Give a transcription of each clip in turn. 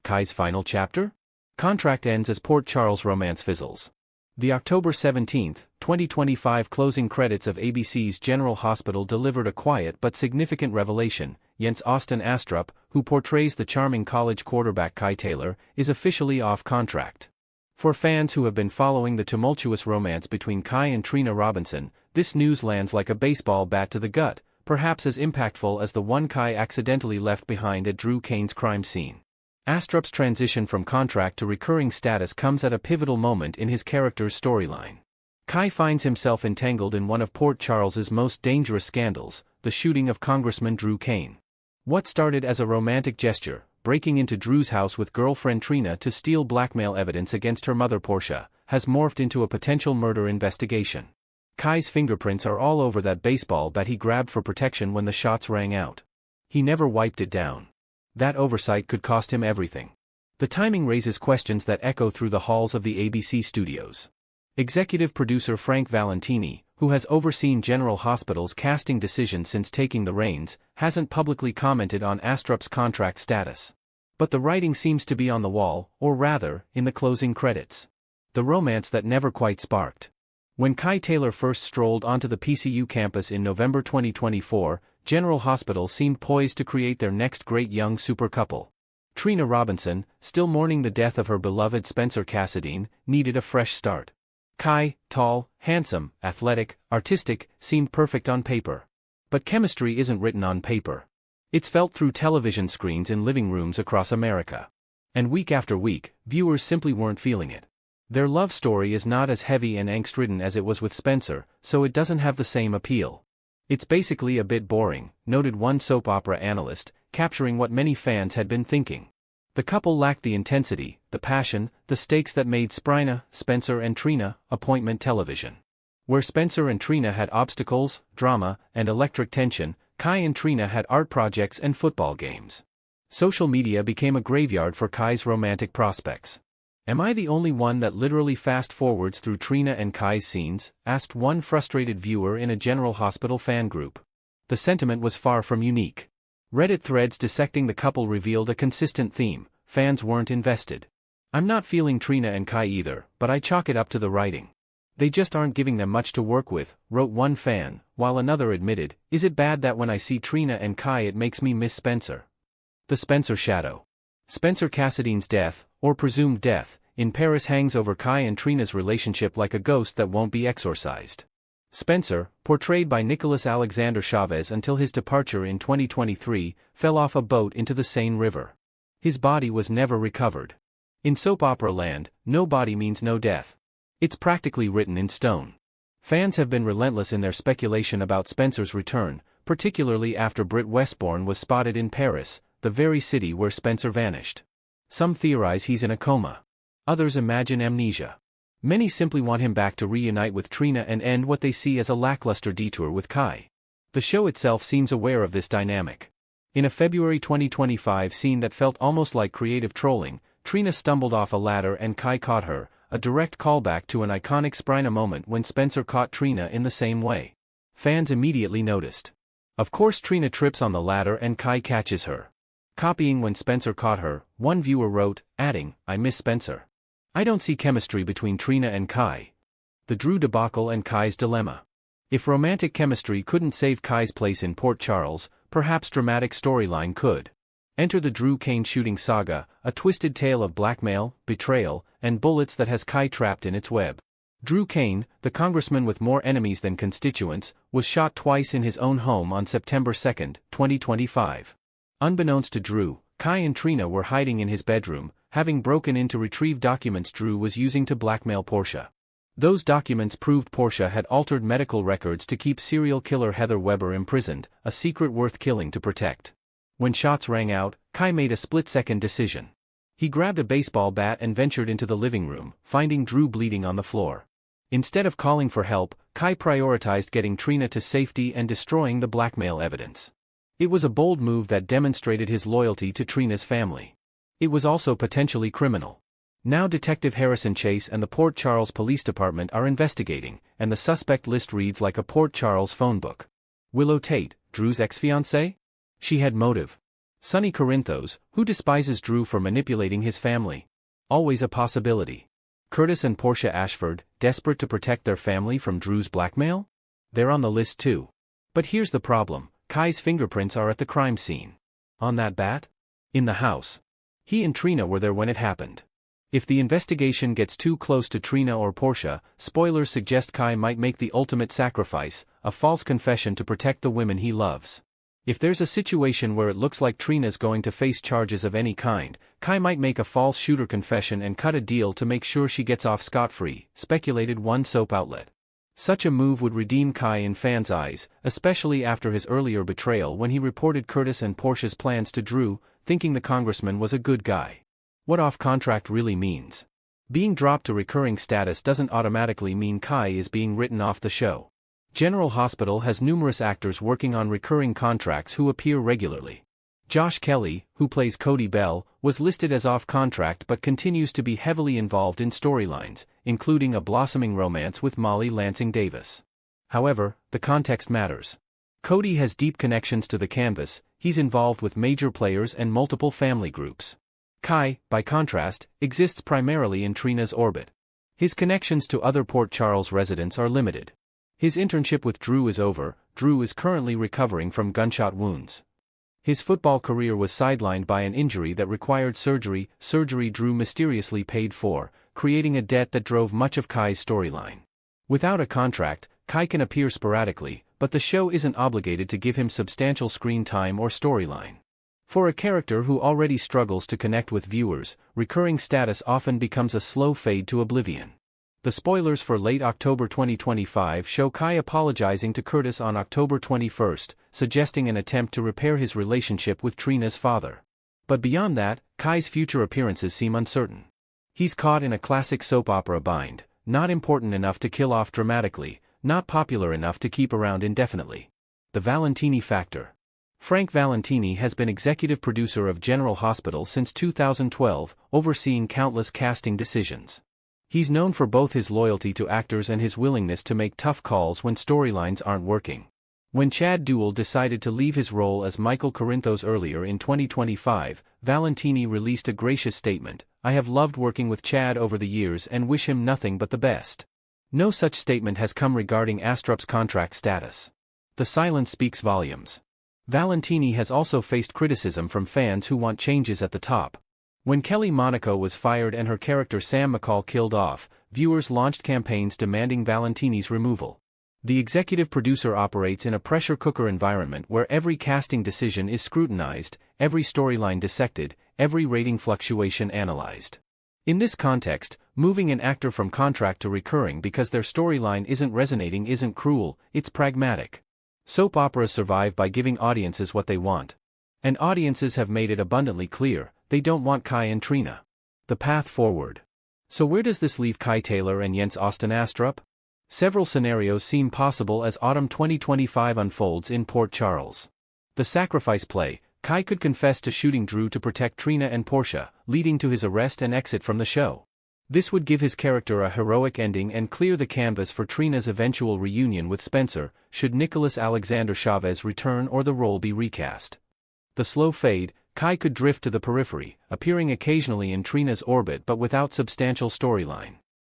Kai's final chapter? Contract ends as Port Charles romance fizzles. The October 17, 2025 closing credits of ABC's General Hospital delivered a quiet but significant revelation. Austin Astrup, who portrays the charming college quarterback Kai Taylor, is officially off contract. For fans who have been following the tumultuous romance between Kai and Trina Robinson, this news lands like a baseball bat to the gut, perhaps as impactful as the one Kai accidentally left behind at Drew Kane's crime scene. Astrup's transition from contract to recurring status comes at a pivotal moment in his character's storyline. Kai finds himself entangled in one of Port Charles's most dangerous scandals, the shooting of Congressman Drew Kane. What started as a romantic gesture, breaking into Drew's house with girlfriend Trina to steal blackmail evidence against her mother Portia, has morphed into a potential murder investigation. Kai's fingerprints are all over that baseball bat he grabbed for protection when the shots rang out. He never wiped it down. That oversight could cost him everything. The timing raises questions that echo through the halls of the ABC studios. Executive producer Frank Valentini, who has overseen General Hospital's casting decisions since taking the reins, hasn't publicly commented on Astrup's contract status. But the writing seems to be on the wall, or rather, in the closing credits. The romance that never quite sparked. When Kai Taylor first strolled onto the PCU campus in November 2024, General Hospital seemed poised to create their next great young super couple. Trina Robinson, still mourning the death of her beloved Spencer Cassadine, needed a fresh start. Kai, tall, handsome, athletic, artistic, seemed perfect on paper. But chemistry isn't written on paper. It's felt through television screens in living rooms across America. And week after week, viewers simply weren't feeling it. Their love story is not as heavy and angst-ridden as it was with Spencer, so it doesn't have the same appeal. It's basically a bit boring, noted one soap opera analyst, capturing what many fans had been thinking. The couple lacked the intensity, the passion, the stakes that made Spencer and Trina, appointment television. Where Spencer and Trina had obstacles, drama, and electric tension, Kai and Trina had art projects and football games. Social media became a graveyard for Kai's romantic prospects. "Am I the only one that literally fast-forwards through Trina and Kai's scenes?" asked one frustrated viewer in a General Hospital fan group. The sentiment was far from unique. Reddit threads dissecting the couple revealed a consistent theme: fans weren't invested. "I'm not feeling Trina and Kai either, but I chalk it up to the writing. They just aren't giving them much to work with," wrote one fan, while another admitted, "Is it bad that when I see Trina and Kai it makes me miss Spencer?" The Spencer shadow. Spencer Cassadine's death, or presumed death, in Paris hangs over Kai and Trina's relationship like a ghost that won't be exorcised. Spencer, portrayed by Nicholas Alexander Chavez until his departure in 2023, fell off a boat into the Seine River. His body was never recovered. In soap opera land, no body means no death. It's practically written in stone. Fans have been relentless in their speculation about Spencer's return, particularly after Britt Westbourne was spotted in Paris, the very city where Spencer vanished. Some theorize he's in a coma. Others imagine amnesia. Many simply want him back to reunite with Trina and end what they see as a lackluster detour with Kai. The show itself seems aware of this dynamic. In a February 2025 scene that felt almost like creative trolling, Trina stumbled off a ladder and Kai caught her, a direct callback to an iconic Sprina moment when Spencer caught Trina in the same way. Fans immediately noticed. Of course Trina trips on the ladder and Kai catches her. Copying when Spencer caught her, one viewer wrote, adding, "I miss Spencer. I don't see chemistry between Trina and Kai." The Drew debacle and Kai's dilemma. If romantic chemistry couldn't save Kai's place in Port Charles, perhaps dramatic storyline could. Enter the Drew Kane shooting saga, a twisted tale of blackmail, betrayal, and bullets that has Kai trapped in its web. Drew Kane, the congressman with more enemies than constituents, was shot twice in his own home on September 2, 2025. Unbeknownst to Drew, Kai and Trina were hiding in his bedroom, having broken in to retrieve documents Drew was using to blackmail Portia. Those documents proved Portia had altered medical records to keep serial killer Heather Weber imprisoned, a secret worth killing to protect. When shots rang out, Kai made a split-second decision. He grabbed a baseball bat and ventured into the living room, finding Drew bleeding on the floor. Instead of calling for help, Kai prioritized getting Trina to safety and destroying the blackmail evidence. It was a bold move that demonstrated his loyalty to Trina's family. It was also potentially criminal. Now Detective Harrison Chase and the Port Charles Police Department are investigating, and the suspect list reads like a Port Charles phone book. Willow Tate, Drew's ex-fiancée? She had motive. Sonny Corinthos, who despises Drew for manipulating his family. Always a possibility. Curtis and Portia Ashford, desperate to protect their family from Drew's blackmail? They're on the list too. But here's the problem, Kai's fingerprints are at the crime scene. On that bat? In the house. He and Trina were there when it happened. If the investigation gets too close to Trina or Portia, spoilers suggest Kai might make the ultimate sacrifice, a false confession to protect the women he loves. If there's a situation where it looks like Trina's going to face charges of any kind, Kai might make a false shooter confession and cut a deal to make sure she gets off scot-free, speculated one soap outlet. Such a move would redeem Kai in fans' eyes, especially after his earlier betrayal when he reported Curtis and Portia's plans to Drew, thinking the congressman was a good guy. What off-contract really means. Being dropped to recurring status doesn't automatically mean Kai is being written off the show. General Hospital has numerous actors working on recurring contracts who appear regularly. Josh Kelly, who plays Cody Bell, was listed as off-contract but continues to be heavily involved in storylines, including a blossoming romance with Molly Lansing Davis. However, the context matters. Cody has deep connections to the canvas, he's involved with major players and multiple family groups. Kai, by contrast, exists primarily in Trina's orbit. His connections to other Port Charles residents are limited. His internship with Drew is over, Drew is currently recovering from gunshot wounds. His football career was sidelined by an injury that required surgery Drew mysteriously paid for, creating a debt that drove much of Kai's storyline. Without a contract, Kai can appear sporadically, but the show isn't obligated to give him substantial screen time or storyline. For a character who already struggles to connect with viewers, recurring status often becomes a slow fade to oblivion. The spoilers for late October 2025 show Kai apologizing to Curtis on October 21st, suggesting an attempt to repair his relationship with Trina's father. But beyond that, Kai's future appearances seem uncertain. He's caught in a classic soap opera bind, not important enough to kill off dramatically, not popular enough to keep around indefinitely. The Valentini factor. Frank Valentini has been executive producer of General Hospital since 2012, overseeing countless casting decisions. He's known for both his loyalty to actors and his willingness to make tough calls when storylines aren't working. When Chad Duell decided to leave his role as Michael Corinthos earlier in 2025, Valentini released a gracious statement, "I have loved working with Chad over the years and wish him nothing but the best." No such statement has come regarding Astrup's contract status. The silence speaks volumes. Valentini has also faced criticism from fans who want changes at the top. When Kelly Monaco was fired and her character Sam McCall killed off, viewers launched campaigns demanding Valentini's removal. The executive producer operates in a pressure cooker environment where every casting decision is scrutinized, every storyline dissected, every rating fluctuation analyzed. In this context, moving an actor from contract to recurring because their storyline isn't resonating isn't cruel, it's pragmatic. Soap operas survive by giving audiences what they want. And audiences have made it abundantly clear, they don't want Kai and Trina. The path forward. So where does this leave Kai Taylor and Austin Astrup? Several scenarios seem possible as autumn 2025 unfolds in Port Charles. The sacrifice play, Kai could confess to shooting Drew to protect Trina and Portia, leading to his arrest and exit from the show. This would give his character a heroic ending and clear the canvas for Trina's eventual reunion with Spencer, should Nicholas Alexander Chavez return or the role be recast. The slow fade, Kai could drift to the periphery, appearing occasionally in Trina's orbit but without substantial storyline.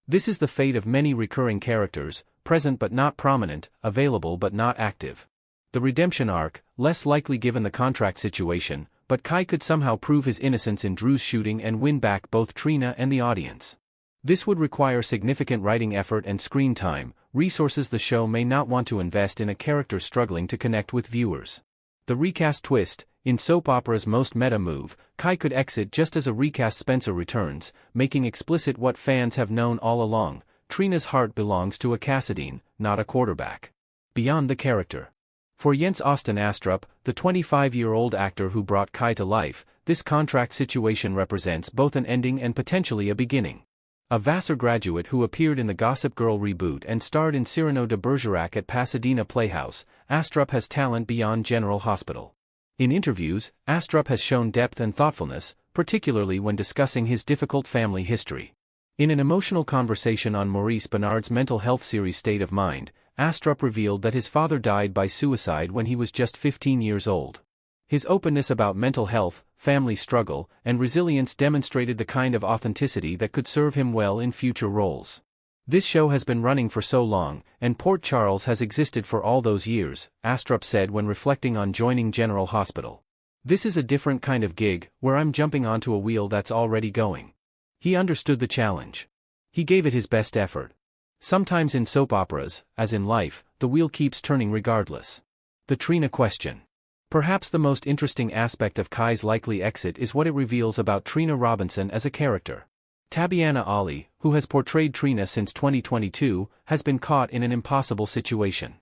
This is the fate of many recurring characters, present but not prominent, available but not active. The redemption arc, less likely given the contract situation, but Kai could somehow prove his innocence in Drew's shooting and win back both Trina and the audience. This would require significant writing effort and screen time, resources the show may not want to invest in a character struggling to connect with viewers. The recast twist, in soap opera's most meta move, Kai could exit just as a recast Spencer returns, making explicit what fans have known all along, Trina's heart belongs to a Cassadine, not a quarterback. Beyond the character. For Austin Astrup, the 25-year-old actor who brought Kai to life, this contract situation represents both an ending and potentially a beginning. A Vassar graduate who appeared in the Gossip Girl reboot and starred in Cyrano de Bergerac at Pasadena Playhouse, Astrup has talent beyond General Hospital. In interviews, Astrup has shown depth and thoughtfulness, particularly when discussing his difficult family history. In an emotional conversation on Maurice Benard's mental health series State of Mind, Astrup revealed that his father died by suicide when he was just 15 years old. His openness about mental health, family struggle, and resilience demonstrated the kind of authenticity that could serve him well in future roles. This show has been running for so long, and Port Charles has existed for all those years, Astrup said when reflecting on joining General Hospital. This is a different kind of gig, where I'm jumping onto a wheel that's already going. He understood the challenge. He gave it his best effort. Sometimes in soap operas, as in life, the wheel keeps turning regardless. The Trina question. Perhaps the most interesting aspect of Kai's likely exit is what it reveals about Trina Robinson as a character. Tabyana Ali, who has portrayed Trina since 2022, has been caught in an impossible situation.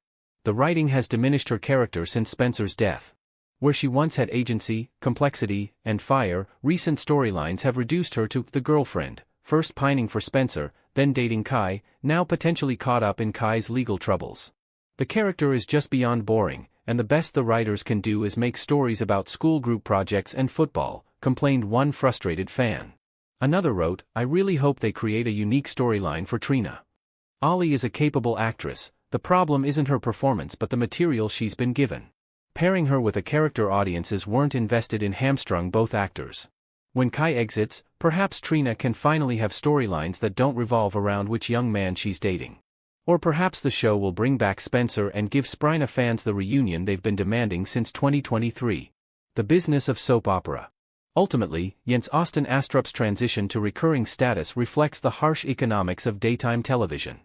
The writing has diminished her character since Spencer's death. Where she once had agency, complexity, and fire, recent storylines have reduced her to the girlfriend, first pining for Spencer, then dating Kai, now potentially caught up in Kai's legal troubles. The character is just beyond boring, and the best the writers can do is make stories about school group projects and football, complained one frustrated fan. Another wrote, I really hope they create a unique storyline for Trina. Ali is a capable actress, the problem isn't her performance but the material she's been given. Pairing her with a character audiences weren't invested in hamstrung both actors. When Kai exits, perhaps Trina can finally have storylines that don't revolve around which young man she's dating. Or perhaps the show will bring back Spencer and give Sprina fans the reunion they've been demanding since 2023. The business of soap opera. Ultimately, Austin Astrup's transition to recurring status reflects the harsh economics of daytime television.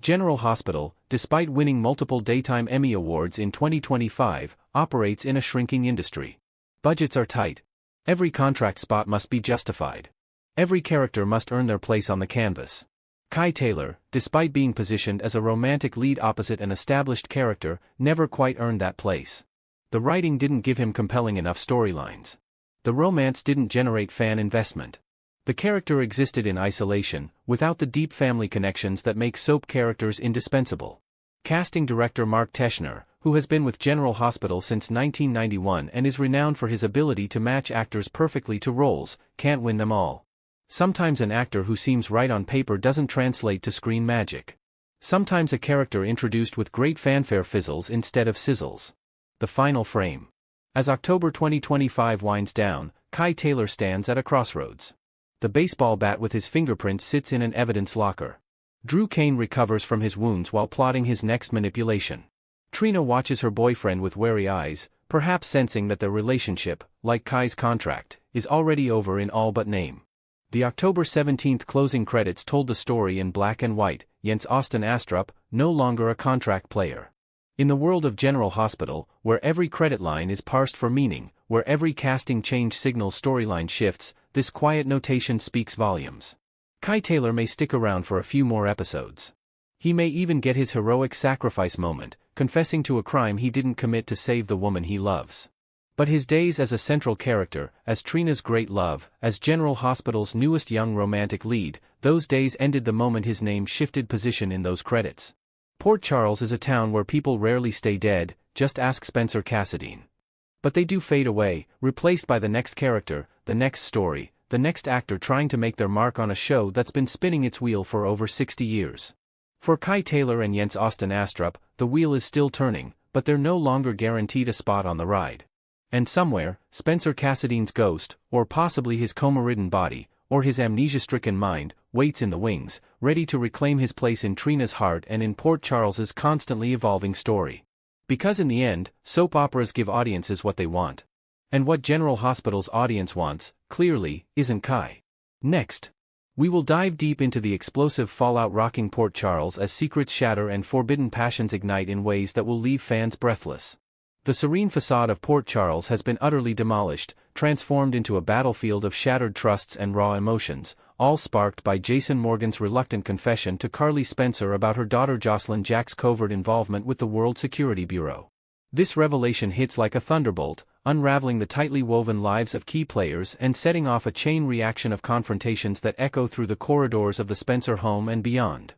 General Hospital, despite winning multiple Daytime Emmy Awards in 2025, operates in a shrinking industry. Budgets are tight. Every contract spot must be justified. Every character must earn their place on the canvas. Kai Taylor, despite being positioned as a romantic lead opposite an established character, never quite earned that place. The writing didn't give him compelling enough storylines. The romance didn't generate fan investment. The character existed in isolation, without the deep family connections that make soap characters indispensable. Casting director Mark Teschner, who has been with General Hospital since 1991 and is renowned for his ability to match actors perfectly to roles, can't win them all. Sometimes an actor who seems right on paper doesn't translate to screen magic. Sometimes a character introduced with great fanfare fizzles instead of sizzles. The final frame. As October 2025 winds down, Kai Taylor stands at a crossroads. The baseball bat with his fingerprints sits in an evidence locker. Drew Kane recovers from his wounds while plotting his next manipulation. Trina watches her boyfriend with wary eyes, perhaps sensing that their relationship, like Kai's contract, is already over in all but name. The October 17 closing credits told the story in black and white, Austin Astrup, no longer a contract player. In the world of General Hospital, where every credit line is parsed for meaning, where every casting change signals storyline shifts, this quiet notation speaks volumes. Kai Taylor may stick around for a few more episodes. He may even get his heroic sacrifice moment, confessing to a crime he didn't commit to save the woman he loves. But his days as a central character, as Trina's great love, as General Hospital's newest young romantic lead, those days ended the moment his name shifted position in those credits. Port Charles is a town where people rarely stay dead, just ask Spencer Cassadine. But they do fade away, replaced by the next character, the next story, the next actor trying to make their mark on a show that's been spinning its wheel for over 60 years. For Kai Taylor and Austin Astrup, the wheel is still turning, but they're no longer guaranteed a spot on the ride. And somewhere, Spencer Cassadine's ghost, or possibly his coma-ridden body, or his amnesia-stricken mind, waits in the wings, ready to reclaim his place in Trina's heart and in Port Charles's constantly evolving story. Because in the end, soap operas give audiences what they want. And what General Hospital's audience wants, clearly, isn't Kai. Next, we will dive deep into the explosive fallout rocking Port Charles as secrets shatter and forbidden passions ignite in ways that will leave fans breathless. The serene facade of Port Charles has been utterly demolished, transformed into a battlefield of shattered trusts and raw emotions, all sparked by Jason Morgan's reluctant confession to Carly Spencer about her daughter Josslyn Jack's covert involvement with the World Security Bureau. This revelation hits like a thunderbolt, unraveling the tightly woven lives of key players and setting off a chain reaction of confrontations that echo through the corridors of the Spencer home and beyond.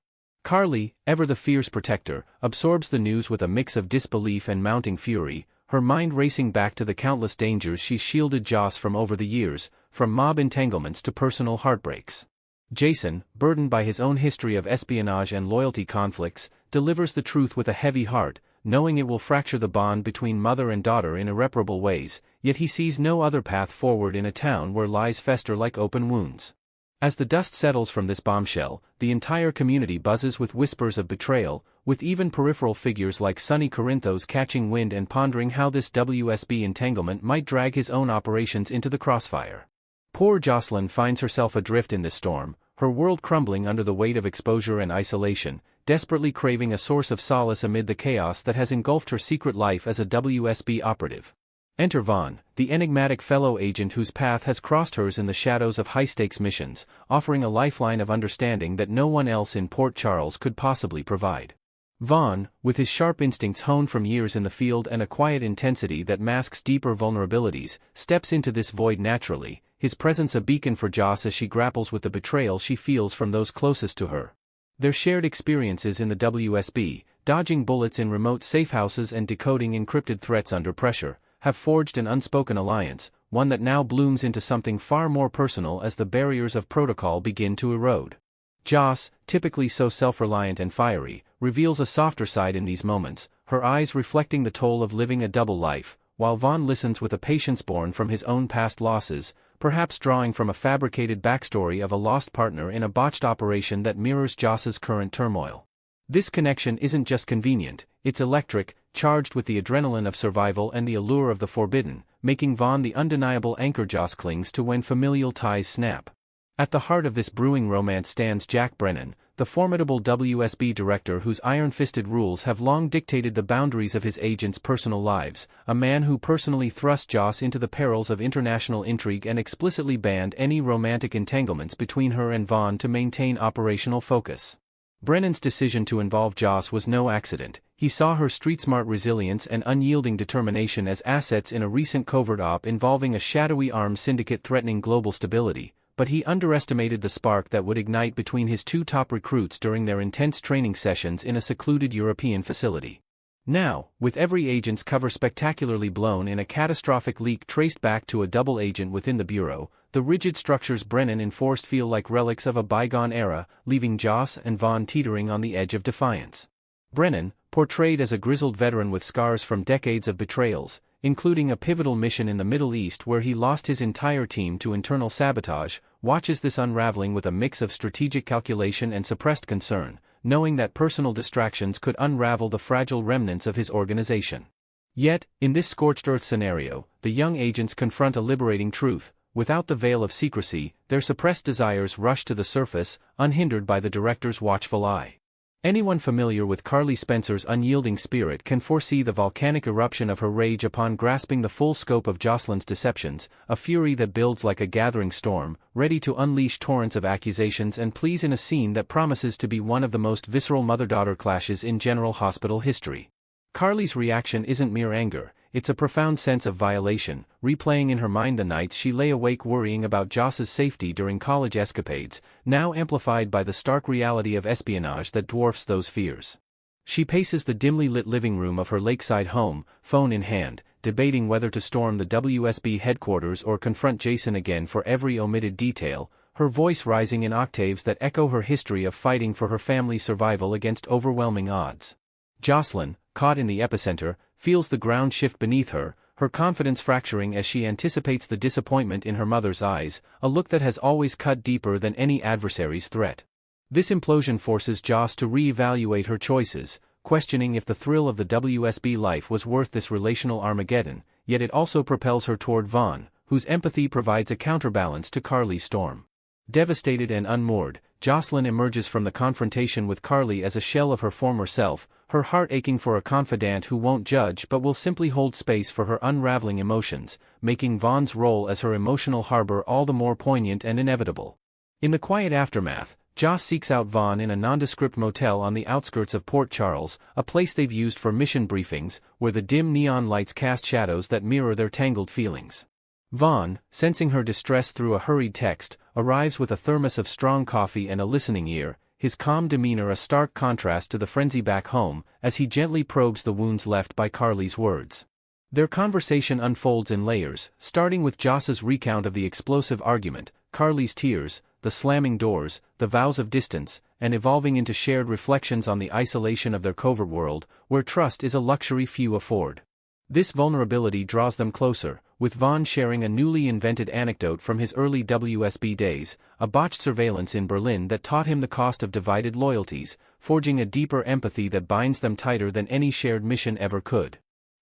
Carly, ever the fierce protector, absorbs the news with a mix of disbelief and mounting fury, her mind racing back to the countless dangers she's shielded Joss from over the years, from mob entanglements to personal heartbreaks. Jason, burdened by his own history of espionage and loyalty conflicts, delivers the truth with a heavy heart, knowing it will fracture the bond between mother and daughter in irreparable ways, yet he sees no other path forward in a town where lies fester like open wounds. As the dust settles from this bombshell, the entire community buzzes with whispers of betrayal, with even peripheral figures like Sonny Corinthos catching wind and pondering how this WSB entanglement might drag his own operations into the crossfire. Poor Josslyn finds herself adrift in this storm, her world crumbling under the weight of exposure and isolation, desperately craving a source of solace amid the chaos that has engulfed her secret life as a WSB operative. Enter Vaughn, the enigmatic fellow agent whose path has crossed hers in the shadows of high-stakes missions, offering a lifeline of understanding that no one else in Port Charles could possibly provide. Vaughn, with his sharp instincts honed from years in the field and a quiet intensity that masks deeper vulnerabilities, steps into this void naturally, his presence a beacon for Joss as she grapples with the betrayal she feels from those closest to her. Their shared experiences in the WSB, dodging bullets in remote safehouses and decoding encrypted threats under pressure, have forged an unspoken alliance, one that now blooms into something far more personal as the barriers of protocol begin to erode. Joss, typically so self-reliant and fiery, reveals a softer side in these moments, her eyes reflecting the toll of living a double life, while Vaughn listens with a patience born from his own past losses, perhaps drawing from a fabricated backstory of a lost partner in a botched operation that mirrors Joss's current turmoil. This connection isn't just convenient, it's electric, charged with the adrenaline of survival and the allure of the forbidden, making Vaughn the undeniable anchor Joss clings to when familial ties snap. At the heart of this brewing romance stands Jack Brennan, the formidable WSB director whose iron-fisted rules have long dictated the boundaries of his agents' personal lives, a man who personally thrust Joss into the perils of international intrigue and explicitly banned any romantic entanglements between her and Vaughn to maintain operational focus. Brennan's decision to involve Joss was no accident. He saw her street-smart resilience and unyielding determination as assets in a recent covert op involving a shadowy arms syndicate threatening global stability, but he underestimated the spark that would ignite between his two top recruits during their intense training sessions in a secluded European facility. Now, with every agent's cover spectacularly blown in a catastrophic leak traced back to a double agent within the Bureau, the rigid structures Brennan enforced feel like relics of a bygone era, leaving Joss and Vaughn teetering on the edge of defiance. Brennan, portrayed as a grizzled veteran with scars from decades of betrayals, including a pivotal mission in the Middle East where he lost his entire team to internal sabotage, watches this unraveling with a mix of strategic calculation and suppressed concern, knowing that personal distractions could unravel the fragile remnants of his organization. Yet, in this scorched earth scenario, the young agents confront a liberating truth. Without the veil of secrecy, their suppressed desires rush to the surface, unhindered by the director's watchful eye. Anyone familiar with Carly Spencer's unyielding spirit can foresee the volcanic eruption of her rage upon grasping the full scope of Josslyn's deceptions, a fury that builds like a gathering storm, ready to unleash torrents of accusations and pleas in a scene that promises to be one of the most visceral mother-daughter clashes in General Hospital history. Carly's reaction isn't mere anger, it's a profound sense of violation, replaying in her mind the nights she lay awake worrying about Joss's safety during college escapades, now amplified by the stark reality of espionage that dwarfs those fears. She paces the dimly lit living room of her lakeside home, phone in hand, debating whether to storm the WSB headquarters or confront Jason again for every omitted detail, her voice rising in octaves that echo her history of fighting for her family's survival against overwhelming odds. Josslyn, caught in the epicenter, feels the ground shift beneath her, her confidence fracturing as she anticipates the disappointment in her mother's eyes, a look that has always cut deeper than any adversary's threat. This implosion forces Joss to re-evaluate her choices, questioning if the thrill of the WSB life was worth this relational Armageddon, yet it also propels her toward Vaughn, whose empathy provides a counterbalance to Carly's storm. Devastated and unmoored, Josslyn emerges from the confrontation with Carly as a shell of her former self, her heart aching for a confidant who won't judge but will simply hold space for her unraveling emotions, making Vaughn's role as her emotional harbor all the more poignant and inevitable. In the quiet aftermath, Joss seeks out Vaughn in a nondescript motel on the outskirts of Port Charles, a place they've used for mission briefings, where the dim neon lights cast shadows that mirror their tangled feelings. Vaughn, sensing her distress through a hurried text, arrives with a thermos of strong coffee and a listening ear, his calm demeanor a stark contrast to the frenzy back home, as he gently probes the wounds left by Carly's words. Their conversation unfolds in layers, starting with Joss's recount of the explosive argument, Carly's tears, the slamming doors, the vows of distance, and evolving into shared reflections on the isolation of their covert world, where trust is a luxury few afford. This vulnerability draws them closer, with Vaughn sharing a newly invented anecdote from his early WSB days, a botched surveillance in Berlin that taught him the cost of divided loyalties, forging a deeper empathy that binds them tighter than any shared mission ever could.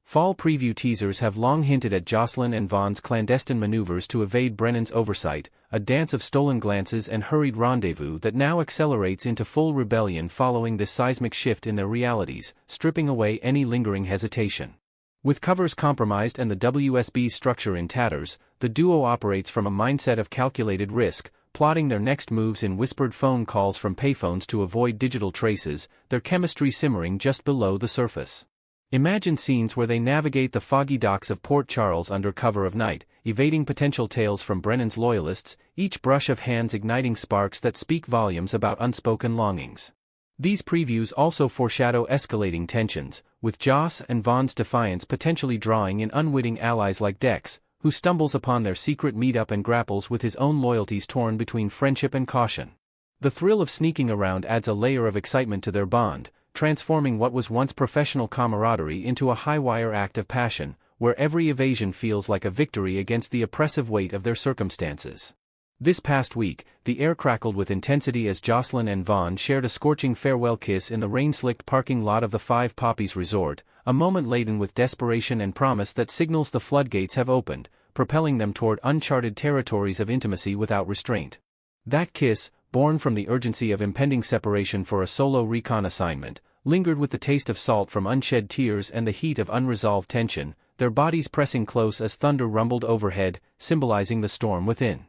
Fall preview teasers have long hinted at Josslyn and Vaughn's clandestine maneuvers to evade Brennan's oversight, a dance of stolen glances and hurried rendezvous that now accelerates into full rebellion following this seismic shift in their realities, stripping away any lingering hesitation. With covers compromised and the WSB's structure in tatters, the duo operates from a mindset of calculated risk, plotting their next moves in whispered phone calls from payphones to avoid digital traces, their chemistry simmering just below the surface. Imagine scenes where they navigate the foggy docks of Port Charles under cover of night, evading potential tales from Brennan's loyalists, each brush of hands igniting sparks that speak volumes about unspoken longings. These previews also foreshadow escalating tensions, with Joss and Vaughn's defiance potentially drawing in unwitting allies like Dex, who stumbles upon their secret meetup and grapples with his own loyalties torn between friendship and caution. The thrill of sneaking around adds a layer of excitement to their bond, transforming what was once professional camaraderie into a high-wire act of passion, where every evasion feels like a victory against the oppressive weight of their circumstances. This past week, the air crackled with intensity as Josslyn and Vaughn shared a scorching farewell kiss in the rain-slicked parking lot of the Five Poppies Resort, a moment laden with desperation and promise that signals the floodgates have opened, propelling them toward uncharted territories of intimacy without restraint. That kiss, born from the urgency of impending separation for a solo recon assignment, lingered with the taste of salt from unshed tears and the heat of unresolved tension, their bodies pressing close as thunder rumbled overhead, symbolizing the storm within.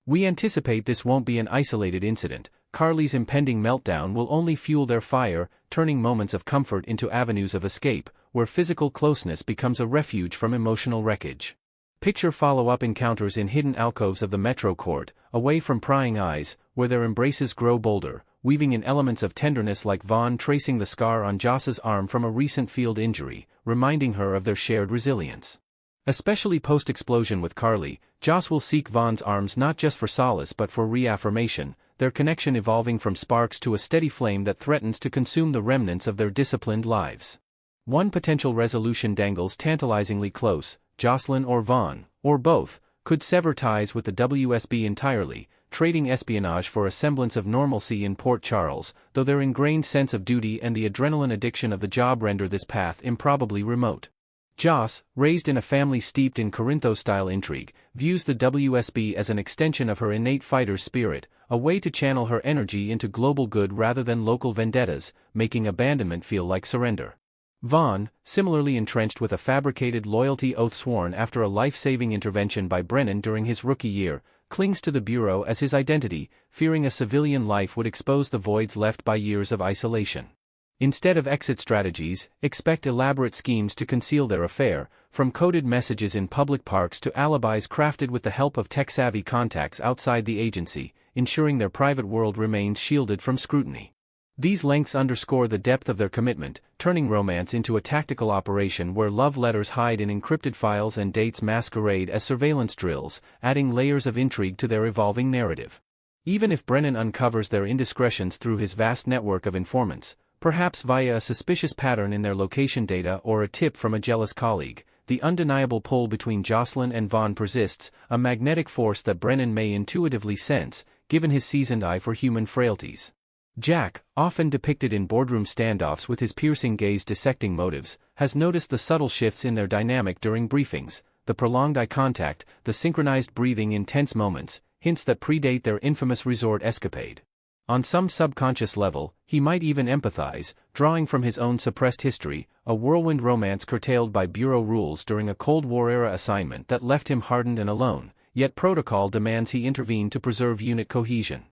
We anticipate this won't be an isolated incident. Carly's impending meltdown will only fuel their fire, turning moments of comfort into avenues of escape, where physical closeness becomes a refuge from emotional wreckage. Picture follow-up encounters in hidden alcoves of the Metro Court, away from prying eyes, where their embraces grow bolder, weaving in elements of tenderness like Vaughn tracing the scar on Joss's arm from a recent field injury, reminding her of their shared resilience. Especially post-explosion with Carly, Joss will seek Vaughn's arms not just for solace but for reaffirmation, their connection evolving from sparks to a steady flame that threatens to consume the remnants of their disciplined lives. One potential resolution dangles tantalizingly close: Josslyn or Vaughn, or both, could sever ties with the WSB entirely, trading espionage for a semblance of normalcy in Port Charles, though their ingrained sense of duty and the adrenaline addiction of the job render this path improbably remote. Joss, raised in a family steeped in Corintho-style intrigue, views the WSB as an extension of her innate fighter's spirit, a way to channel her energy into global good rather than local vendettas, making abandonment feel like surrender. Vaughn, similarly entrenched with a fabricated loyalty oath sworn after a life-saving intervention by Brennan during his rookie year, clings to the Bureau as his identity, fearing a civilian life would expose the voids left by years of isolation. Instead of exit strategies, expect elaborate schemes to conceal their affair, from coded messages in public parks to alibis crafted with the help of tech-savvy contacts outside the agency, ensuring their private world remains shielded from scrutiny. These lengths underscore the depth of their commitment, turning romance into a tactical operation where love letters hide in encrypted files and dates masquerade as surveillance drills, adding layers of intrigue to their evolving narrative. Even if Brennan uncovers their indiscretions through his vast network of informants, perhaps via a suspicious pattern in their location data or a tip from a jealous colleague, the undeniable pull between Josslyn and Vaughn persists, a magnetic force that Brennan may intuitively sense, given his seasoned eye for human frailties. Jack, often depicted in boardroom standoffs with his piercing gaze dissecting motives, has noticed the subtle shifts in their dynamic during briefings, the prolonged eye contact, the synchronized breathing in tense moments, hints that predate their infamous resort escapade. On some subconscious level, he might even empathize, drawing from his own suppressed history, a whirlwind romance curtailed by Bureau rules during a Cold War-era assignment that left him hardened and alone, yet protocol demands he intervene to preserve unit cohesion.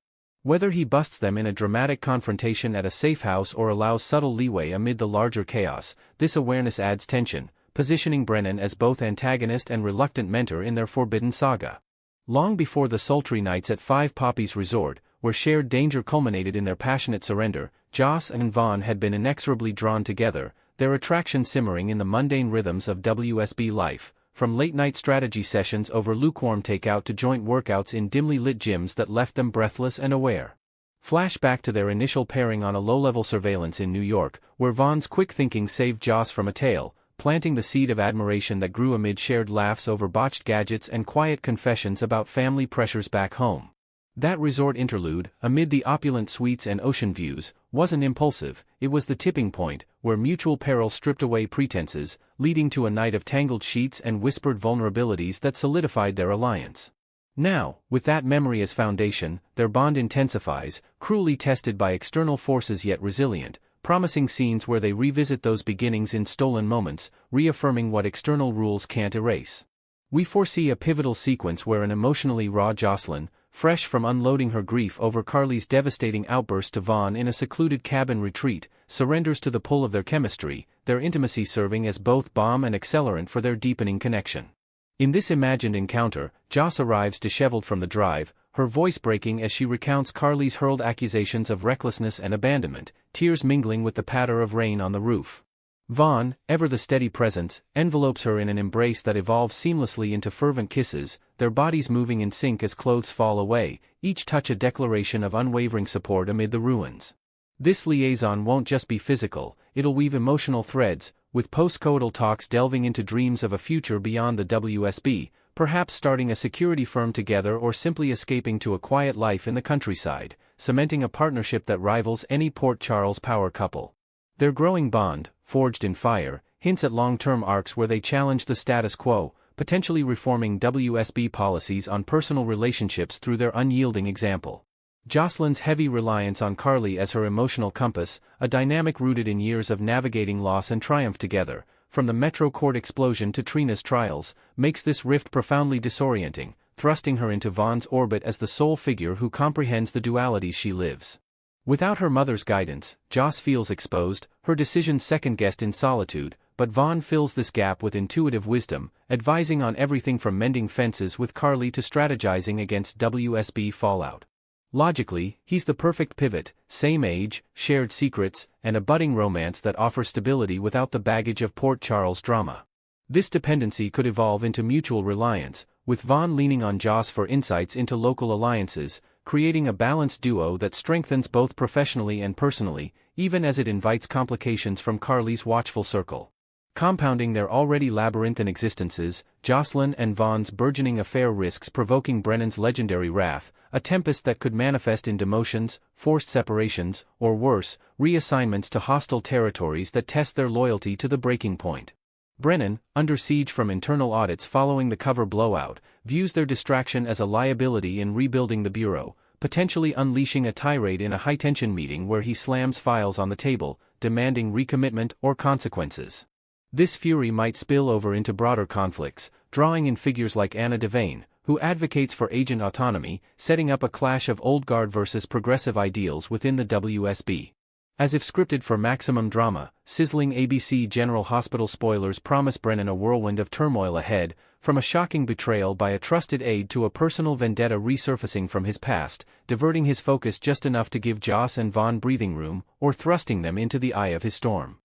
Whether he busts them in a dramatic confrontation at a safe house or allows subtle leeway amid the larger chaos, this awareness adds tension, positioning Brennan as both antagonist and reluctant mentor in their forbidden saga. Long before the sultry nights at Five Poppies Resort, where shared danger culminated in their passionate surrender, Joss and Vaughn had been inexorably drawn together, their attraction simmering in the mundane rhythms of WSB life, from late-night strategy sessions over lukewarm takeout to joint workouts in dimly lit gyms that left them breathless and aware. Flash back to their initial pairing on a low-level surveillance in New York, where Vaughn's quick thinking saved Joss from a tail, planting the seed of admiration that grew amid shared laughs over botched gadgets and quiet confessions about family pressures back home. That resort interlude, amid the opulent suites and ocean views, wasn't impulsive, it was the tipping point, where mutual peril stripped away pretenses, leading to a night of tangled sheets and whispered vulnerabilities that solidified their alliance. Now, with that memory as foundation, their bond intensifies, cruelly tested by external forces yet resilient, promising scenes where they revisit those beginnings in stolen moments, reaffirming what external rules can't erase. We foresee a pivotal sequence where an emotionally raw Josslyn, fresh from unloading her grief over Carly's devastating outburst to Vaughn in a secluded cabin retreat, surrenders to the pull of their chemistry, their intimacy serving as both balm and accelerant for their deepening connection. In this imagined encounter, Joss arrives disheveled from the drive, her voice breaking as she recounts Carly's hurled accusations of recklessness and abandonment, tears mingling with the patter of rain on the roof. Vaughn, ever the steady presence, envelopes her in an embrace that evolves seamlessly into fervent kisses, their bodies moving in sync as clothes fall away, each touch a declaration of unwavering support amid the ruins. This liaison won't just be physical, it'll weave emotional threads, with post-coital talks delving into dreams of a future beyond the WSB, perhaps starting a security firm together or simply escaping to a quiet life in the countryside, cementing a partnership that rivals any Port Charles power couple. Their growing bond, forged in fire, hints at long-term arcs where they challenge the status quo, potentially reforming WSB policies on personal relationships through their unyielding example. Josslyn's heavy reliance on Carly as her emotional compass, a dynamic rooted in years of navigating loss and triumph together, from the Metro Court explosion to Trina's trials, makes this rift profoundly disorienting, thrusting her into Vaughn's orbit as the sole figure who comprehends the dualities she lives. Without her mother's guidance, Joss feels exposed, her decisions second-guessed in solitude, but Vaughn fills this gap with intuitive wisdom, advising on everything from mending fences with Carly to strategizing against WSB fallout. Logically, he's the perfect pivot, same age, shared secrets, and a budding romance that offers stability without the baggage of Port Charles drama. This dependency could evolve into mutual reliance, with Vaughn leaning on Joss for insights into local alliances, creating a balanced duo that strengthens both professionally and personally, even as it invites complications from Carly's watchful circle. Compounding their already labyrinthine existences, Josslyn and Vaughn's burgeoning affair risks provoking Brennan's legendary wrath, a tempest that could manifest in demotions, forced separations, or worse, reassignments to hostile territories that test their loyalty to the breaking point. Brennan, under siege from internal audits following the cover blowout, views their distraction as a liability in rebuilding the bureau, potentially unleashing a tirade in a high-tension meeting where he slams files on the table, demanding recommitment or consequences. This fury might spill over into broader conflicts, drawing in figures like Anna Devane, who advocates for agent autonomy, setting up a clash of old guard versus progressive ideals within the WSB. As if scripted for maximum drama, sizzling ABC General Hospital spoilers promise Brennan a whirlwind of turmoil ahead, from a shocking betrayal by a trusted aide to a personal vendetta resurfacing from his past, diverting his focus just enough to give Joss and Vaughn breathing room, or thrusting them into the eye of his storm.